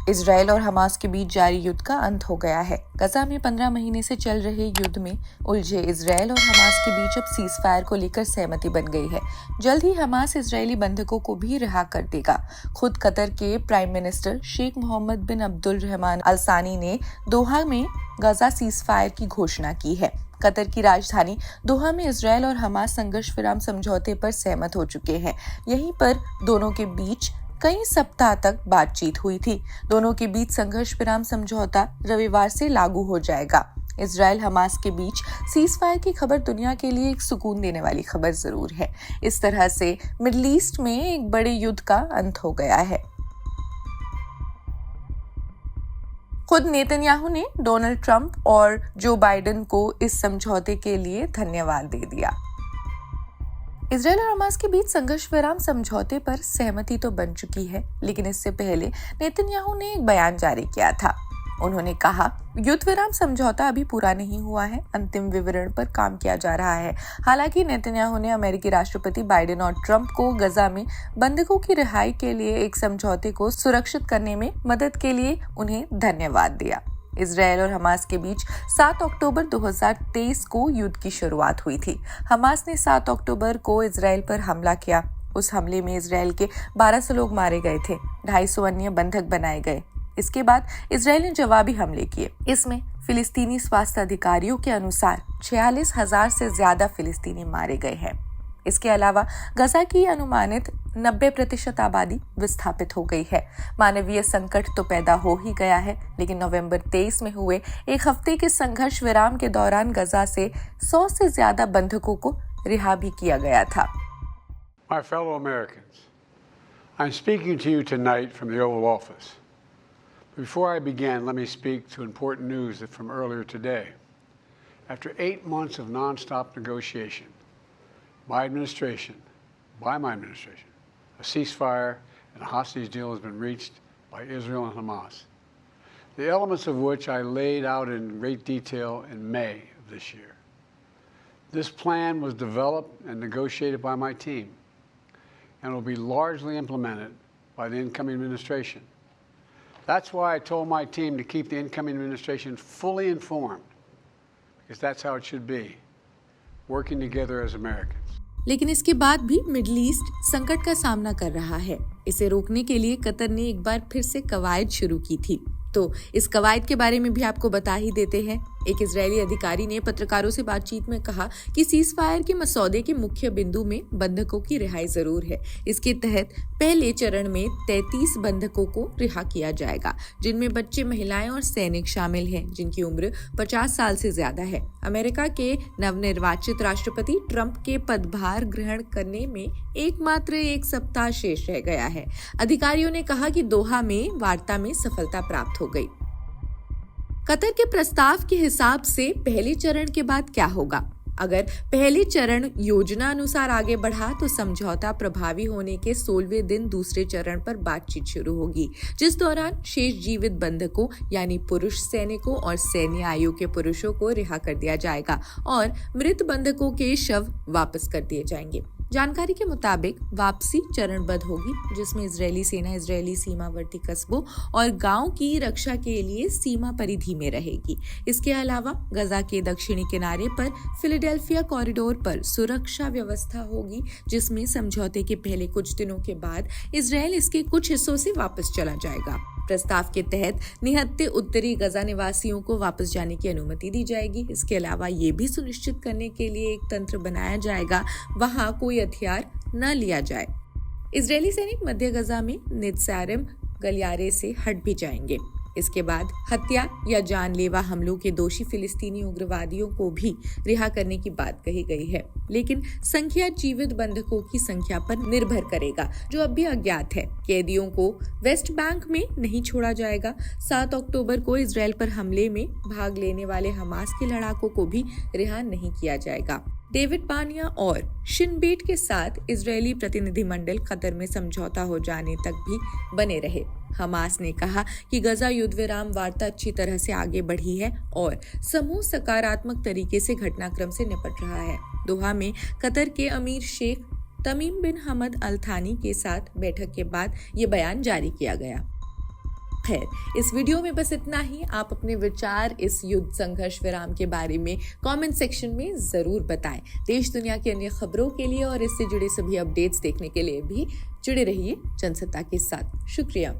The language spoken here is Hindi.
इजराइल और हमास के बीच जारी युद्ध का अंत हो गया है। गजा में 15 महीने से चल रहे युद्ध में उलझे इजराइल और हमास के बीच अब सीज फायर को लेकर सहमति बन गई है। जल्द ही हमास इजरायली बंधकों को भी रिहा कर देगा। खुद कतर के प्राइम मिनिस्टर शेख मोहम्मद बिन अब्दुल रहमान अल सानी ने दोहा में गजा सीज फायर की घोषणा की है। कतर की राजधानी दोहा में इजराइल और हमास संघर्ष विराम समझौते पर सहमत हो चुके हैं। यहीं पर दोनों के बीच कई सप्ताह तक बातचीत हुई थी। दोनों के बीच संघर्ष विराम समझौता रविवार से लागू हो जाएगा। इजराइल हमास के बीच सीज फायर की खबर दुनिया के लिए एक सुकून देने वाली खबर जरूर है। इस तरह से मिडिल ईस्ट में एक बड़े युद्ध का अंत हो गया है। खुद नेतन्याहू ने डोनाल्ड ट्रंप और जो बाइडेन को इस समझौते के लिए धन्यवाद दे दिया। इजराइल और हमास के बीच संघर्ष विराम समझौते पर सहमति तो बन चुकी है, लेकिन इससे पहले नेतन्याहू ने एक बयान जारी किया था। उन्होंने कहा, युद्ध विराम समझौता अभी पूरा नहीं हुआ है, अंतिम विवरण पर काम किया जा रहा है। हालांकि नेतन्याहू ने अमेरिकी राष्ट्रपति बाइडेन और ट्रंप को गजा में बंधकों की रिहाई के लिए एक समझौते को सुरक्षित करने में मदद के लिए उन्हें धन्यवाद दिया। इजराइल और हमास के बीच 7 अक्टूबर 2023 को युद्ध की शुरुआत हुई थी। हमास ने 7 अक्टूबर को इजराइल पर हमला किया। उस हमले में इजराइल के 1200 लोग मारे गए थे, 250 अन्य बंधक बनाए गए। इसके बाद इजराइल ने जवाबी हमले किए। इसमें फिलिस्तीनी स्वास्थ्य अधिकारियों के अनुसार 46,000 से ज्यादा फिलिस्तीनी मारे गए हैं। इसके अलावा गजा की अनुमानित 90% आबादी विस्थापित हो गई है। मानवीय संकट तो पैदा हो ही गया है, लेकिन नवंबर 23 में हुए एक हफ्ते के संघर्ष विराम के दौरान गजा से 100 से ज्यादा बंधकों को रिहा भी किया गया था। My fellow Americans, I'm speaking to you tonight from the Oval Office. Before I begin, let me speak to important news from earlier today. After 8 months of non-stop negotiation, by my administration, a ceasefire and a hostage deal has been reached by Israel and Hamas, the elements of which I laid out in great detail in May of this year. This plan was developed and negotiated by my team and will be largely implemented by the incoming administration. That's why I told my team to keep the incoming administration fully informed, because that's how it should be, working together as Americans. लेकिन इसके बाद भी मिडिल ईस्ट संकट का सामना कर रहा है। इसे रोकने के लिए कतर ने एक बार फिर से कवायद शुरू की थी। तो इस कवायद के बारे में भी आपको बता ही देते हैं। एक इजरायली अधिकारी ने पत्रकारों से बातचीत में कहा कि सीज फायर के मसौदे के मुख्य बिंदु में बंधकों की रिहाई जरूर है। इसके तहत पहले चरण में 33 बंधकों को रिहा किया जाएगा, जिनमें बच्चे, महिलाएं और सैनिक शामिल हैं, जिनकी उम्र 50 साल से ज्यादा है। अमेरिका के नवनिर्वाचित राष्ट्रपति ट्रंप के पदभार ग्रहण करने में एकमात्र एक सप्ताह शेष रह गया है। अधिकारियों ने कहा कि दोहा में वार्ता में सफलता प्राप्त हो गई। कतर के प्रस्ताव के हिसाब से पहले चरण के बाद क्या होगा? अगर पहले चरण योजना अनुसार आगे बढ़ा तो समझौता प्रभावी होने के 16वें दिन दूसरे चरण पर बातचीत शुरू होगी, जिस दौरान शेष जीवित बंधकों यानी पुरुष सैनिकों और सैन्य आयु के पुरुषों को रिहा कर दिया जाएगा और मृत बंधकों के शव वापस कर दिए जाएंगे। जानकारी के मुताबिक वापसी चरणबद्ध होगी, जिसमें इजरायली सेना इजरायली सीमावर्ती कस्बों और गांव की रक्षा के लिए सीमा परिधि में रहेगी। इसके अलावा गजा के दक्षिणी किनारे पर फिलाडेल्फिया कॉरिडोर पर सुरक्षा व्यवस्था होगी, जिसमें समझौते के पहले कुछ दिनों के बाद इजरायल इसके कुछ हिस्सों से वापस चला जाएगा। प्रस्ताव के तहत निहत्थे उत्तरी गजा निवासियों को वापस जाने की अनुमति दी जाएगी। इसके अलावा ये भी सुनिश्चित करने के लिए एक तंत्र बनाया जाएगा वहां कोई हथियार न लिया जाए। इजरायली सैनिक मध्य गजा में नित्सारिम गलियारे से हट भी जाएंगे। इसके बाद हत्या या जानलेवा हमलों के दोषी फिलिस्तीनी उग्रवादियों को भी रिहा करने की बात कही गई है, लेकिन संख्या जीवित बंधकों की संख्या पर निर्भर करेगा, जो अब भी अज्ञात है। कैदियों को वेस्ट बैंक में नहीं छोड़ा जाएगा। 7 अक्टूबर को इजरायल पर हमले में भाग लेने वाले हमास के लड़ाकों को भी रिहा नहीं किया जाएगा। डेविड पानिया और शिनबेट के साथ इजरायली प्रतिनिधिमंडल कतर में समझौता हो जाने तक भी बने रहे। हमास ने कहा कि गजा युद्ध विराम वार्ता अच्छी तरह से आगे बढ़ी है और समूह सकारात्मक तरीके से घटनाक्रम से निपट रहा है। दोहा में कतर के अमीर शेख तमीम बिन हमद अल थानी के साथ बैठक के बाद ये बयान जारी किया गया। खैर, इस वीडियो में बस इतना ही। आप अपने विचार इस युद्ध संघर्ष विराम के बारे में कमेंट सेक्शन में ज़रूर बताएं। देश दुनिया की अन्य खबरों के लिए और इससे जुड़े सभी अपडेट्स देखने के लिए भी जुड़े रहिए जनसत्ता के साथ। शुक्रिया।